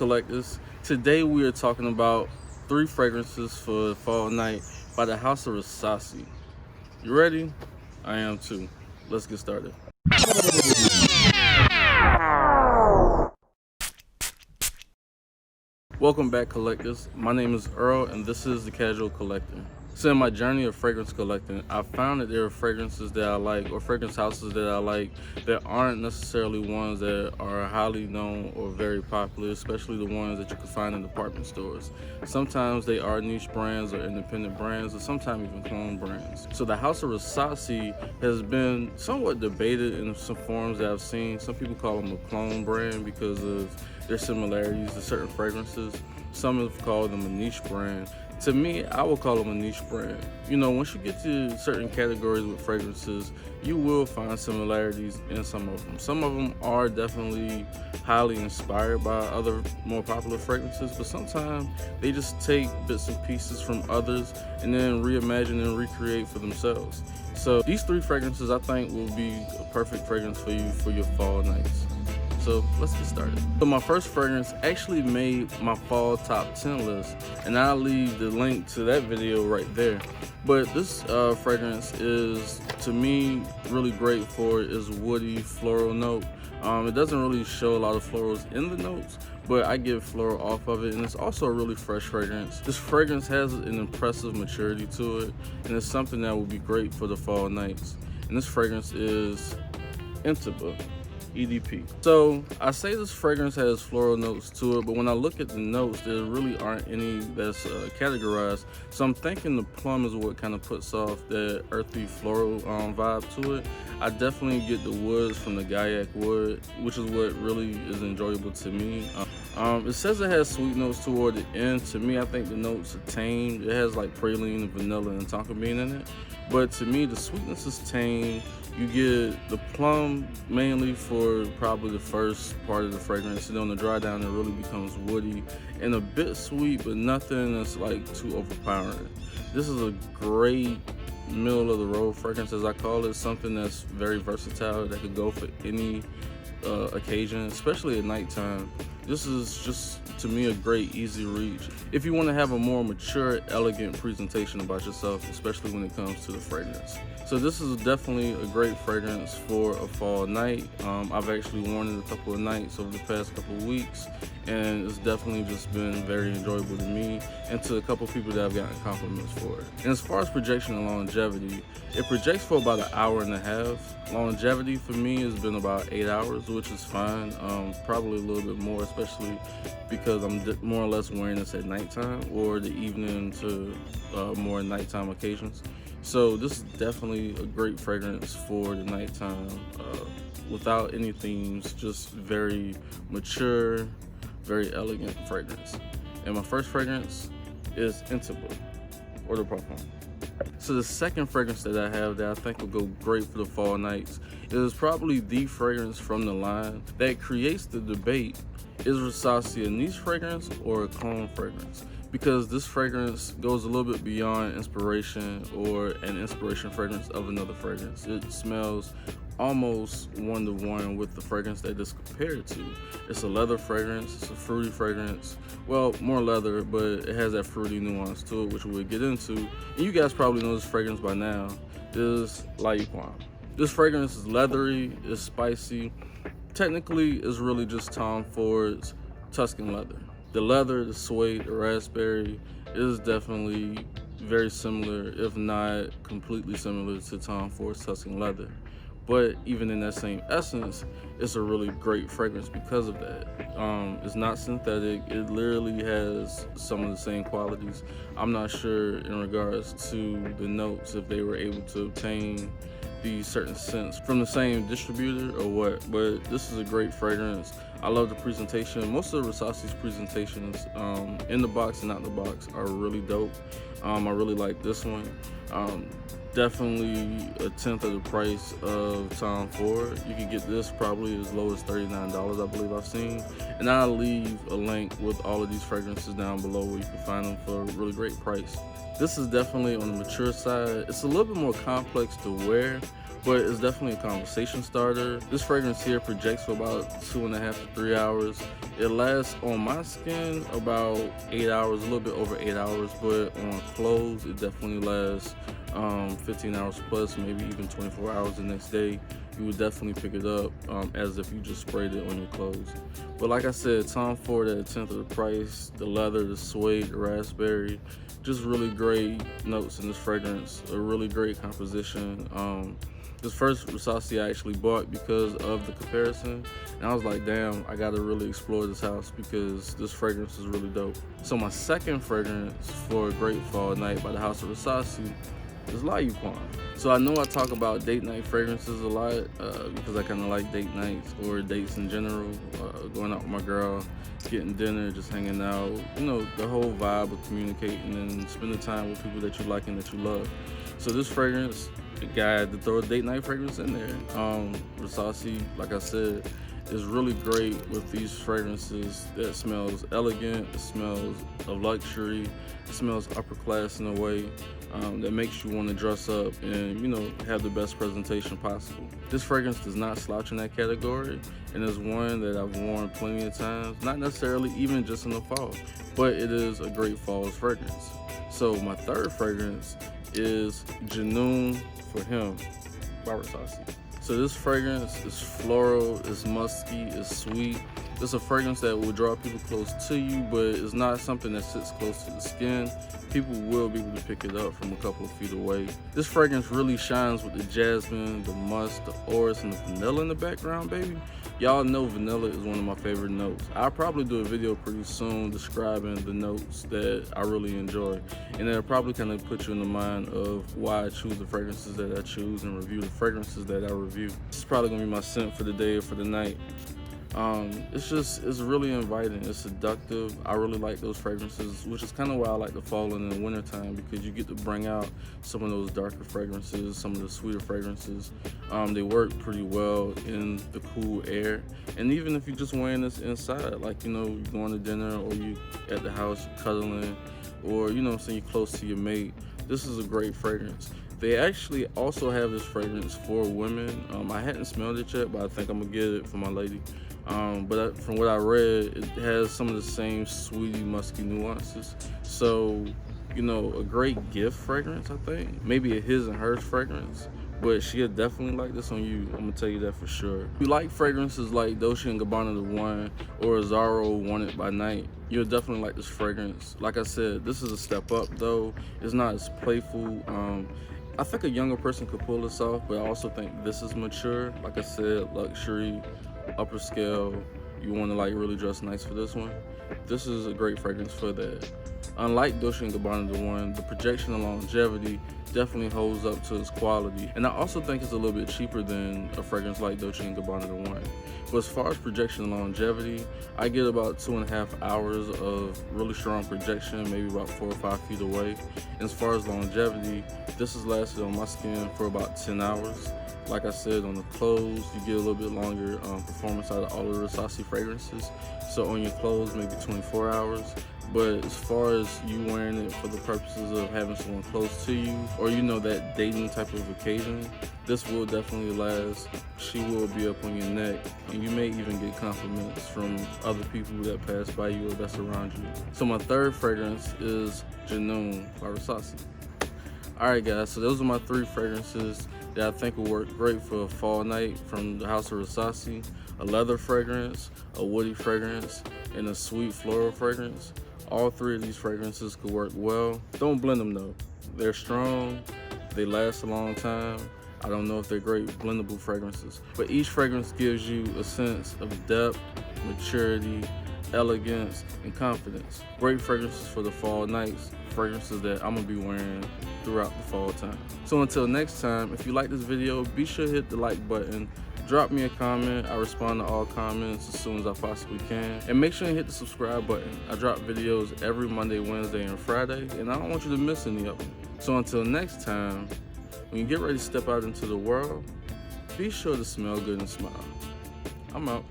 Collectors. Today we are talking about 3 fragrances for fall night by the house of Rasasi. You ready? I am too. Let's get started. Welcome back, collectors. My name is Earl and this is The Casual Collector. So in my journey of fragrance collecting, I found that there are fragrances that I like, or fragrance houses that I like, that aren't necessarily ones that are highly known or very popular, especially the ones that you can find in department stores. Sometimes they are niche brands or independent brands, or sometimes even clone brands. So the house of Rasasi has been somewhat debated in some forums that I've seen. Some people call them a clone brand because of their similarities to certain fragrances. Some have called them a niche brand. To me, I would call them a niche brand. You know, once you get to certain categories with fragrances, you will find similarities in some of them. Some of them are definitely highly inspired by other more popular fragrances, but sometimes they just take bits and pieces from others and then reimagine and recreate for themselves. So these 3 fragrances I think will be a perfect fragrance for you for your fall nights. So let's get started. So my first fragrance actually made my fall top 10 list, and I'll leave the link to that video right there. But this fragrance is, to me, really great for its woody floral note. It doesn't really show a lot of florals in the notes, but I get floral off of it, and it's also a really fresh fragrance. This fragrance has an impressive maturity to it, and it's something that will be great for the fall nights. And this fragrance is integra. EDP. So I say this fragrance has floral notes to it, but when I look at the notes, there really aren't any that's categorized. So I'm thinking the plum is what kind of puts off that earthy floral vibe to it. I definitely get the woods from the Gaiac wood, which is what really is enjoyable to me. It says it has sweet notes toward the end. To me, I think the notes are tame. It has like praline and vanilla and tonka bean in it. But to me, the sweetness is tame. You get the plum mainly for probably the first part of the fragrance, and then on the dry down it really becomes woody and a bit sweet, but nothing that's like too overpowering. This is a great middle of the road fragrance, as I call it, something that's very versatile that could go for any occasion, especially at nighttime. This is just, to me, a great easy reach if you want to have a more mature, elegant presentation about yourself, especially when it comes to the fragrance. So this is definitely a great fragrance for a fall night. I've actually worn it a couple of nights over the past couple of weeks, and it's definitely just been very enjoyable to me and to a couple of people that I've gotten compliments for it. And as far as projection and longevity, it projects for about 1.5 hours. Longevity for me has been about 8 hours, which is fine. Probably a little bit more, especially because I'm more or less wearing this at nighttime or the evening to more nighttime occasions. So this is definitely a great fragrance for the nighttime, without any themes, just very mature, very elegant fragrance. And my first fragrance is integra, or the parfum. So the second fragrance that I have that I think will go great for the fall nights is probably the fragrance from the line that creates the debate: is Rasasi a niche fragrance or a clone fragrance? Because this fragrance goes a little bit beyond inspiration or an inspiration fragrance of another fragrance. It smells almost one-to-one with the fragrance that it's compared to. It's a leather fragrance, it's a fruity fragrance. Well, more leather, but it has that fruity nuance to it, which we'll get into. And you guys probably know this fragrance by now. Is Liquan. This fragrance is leathery, it's spicy. Technically, it's really just Tom Ford's Tuscan leather. The leather, the suede, the raspberry is definitely very similar, if not completely similar, to Tom Ford's Tuscan leather. But even in that same essence, it's a really great fragrance because of that. It's not synthetic. It literally has some of the same qualities. I'm not sure in regards to the notes if they were able to obtain these certain scents from the same distributor or what, but this is a great fragrance. I love the presentation. Most of Rasasi's presentations in the box and out the box are really dope. I really like this one. Um, Definitely a tenth of the price of Tom Ford. You can get this probably as low as $39, I believe I've seen. And I'll leave a link with all of these fragrances down below where you can find them for a really great price. This is definitely on the mature side. It's a little bit more complex to wear, but it's definitely a conversation starter. This fragrance here projects for about 2.5 to 3 hours. It lasts on my skin about 8 hours, a little bit over 8 hours, but on clothes, it definitely lasts 15 hours plus, maybe even 24 hours the next day. You would definitely pick it up as if you just sprayed it on your clothes. But like I said, Tom Ford at a tenth of the price, the leather, the suede, the raspberry, just really great notes in this fragrance, a really great composition. This first Rasasi I actually bought because of the comparison, and I was like, damn, I gotta really explore this house because this fragrance is really dope. So my second fragrance for a great fall night by the House of Rasasi is La Yukon. So I know I talk about date night fragrances a lot because I kind of like date nights or dates in general, going out with my girl, getting dinner, just hanging out, you know, the whole vibe of communicating and spending time with people that you like and that you love. So this fragrance, the guy had to throw a date night fragrance in there. Rasasi, like I said, is really great with these fragrances that smells elegant, it smells of luxury, it smells upper class in a way that makes you want to dress up and, you know, have the best presentation possible. This fragrance does not slouch in that category, and is one that I've worn plenty of times, not necessarily even just in the fall, but it is a great fall fragrance. So my third fragrance is Janoon for Him by Rasasi. So this fragrance is floral, it's musky, it's sweet. It's a fragrance that will draw people close to you, but it's not something that sits close to the skin. People will be able to pick it up from a couple of feet away. This fragrance really shines with the jasmine, the musk, the orris, and the vanilla in the background, baby. Y'all know vanilla is one of my favorite notes. I'll probably do a video pretty soon describing the notes that I really enjoy. And it'll probably kind of put you in the mind of why I choose the fragrances that I choose and review the fragrances that I review. This is probably gonna be my scent for the day or for the night. It's really inviting, it's seductive. I really like those fragrances, which is kind of why I like the fall and the winter time, because you get to bring out some of those darker fragrances, some of the sweeter fragrances. They work pretty well in the cool air, and even if you're just wearing this inside, like, you know, you're going to dinner or you at the house, you're cuddling, or, you know, so you're close to your mate, this is a great fragrance. They actually also have this fragrance for women. I hadn't smelled it yet, but I think I'm gonna get it for my lady. But from what I read, it has some of the same sweetie, musky nuances. So, you know, a great gift fragrance, I think. Maybe a his and hers fragrance, but she'll definitely like this on you. I'm gonna tell you that for sure. If you like fragrances like Dolce & Gabbana The One or Azzaro Want It by Night, you'll definitely like this fragrance. Like I said, this is a step up though. It's not as playful. I think a younger person could pull this off, but I also think this is mature. Like I said, luxury, upper scale. You want to like really dress nice for this one. This is a great fragrance for that. Unlike Dolce & Gabbana The One, the projection and longevity definitely holds up to its quality. And I also think it's a little bit cheaper than a fragrance like Dolce & Gabbana The One. But as far as projection and longevity, I get about 2.5 hours of really strong projection, maybe about 4 or 5 feet away. And as far as longevity, this has lasted on my skin for about 10 hours. Like I said, on the clothes, you get a little bit longer performance out of all the Rasasi fragrances. So on your clothes, maybe 24 hours. But as far as you wearing it for the purposes of having someone close to you, or, you know, that dating type of occasion, this will definitely last. She will be up on your neck, and you may even get compliments from other people that pass by you or that's around you. So my third fragrance is Janoon by Rasasi. Alright guys, so those are my 3 fragrances that I think will work great for a fall night from the House of Rasasi. A leather fragrance, a woody fragrance, and a sweet floral fragrance. All 3 of these fragrances could work well. Don't blend them though. They're strong, they last a long time. I don't know if they're great blendable fragrances, but each fragrance gives you a sense of depth, maturity, elegance, and confidence. Great fragrances for the fall nights, fragrances that I'm gonna be wearing throughout the fall time. So until next time, if you like this video, be sure to hit the like button, drop me a comment. I respond to all comments as soon as I possibly can. And make sure you hit the subscribe button. I drop videos every Monday, Wednesday, and Friday, and I don't want you to miss any of them. So until next time, when you get ready to step out into the world, be sure to smell good and smile. I'm out.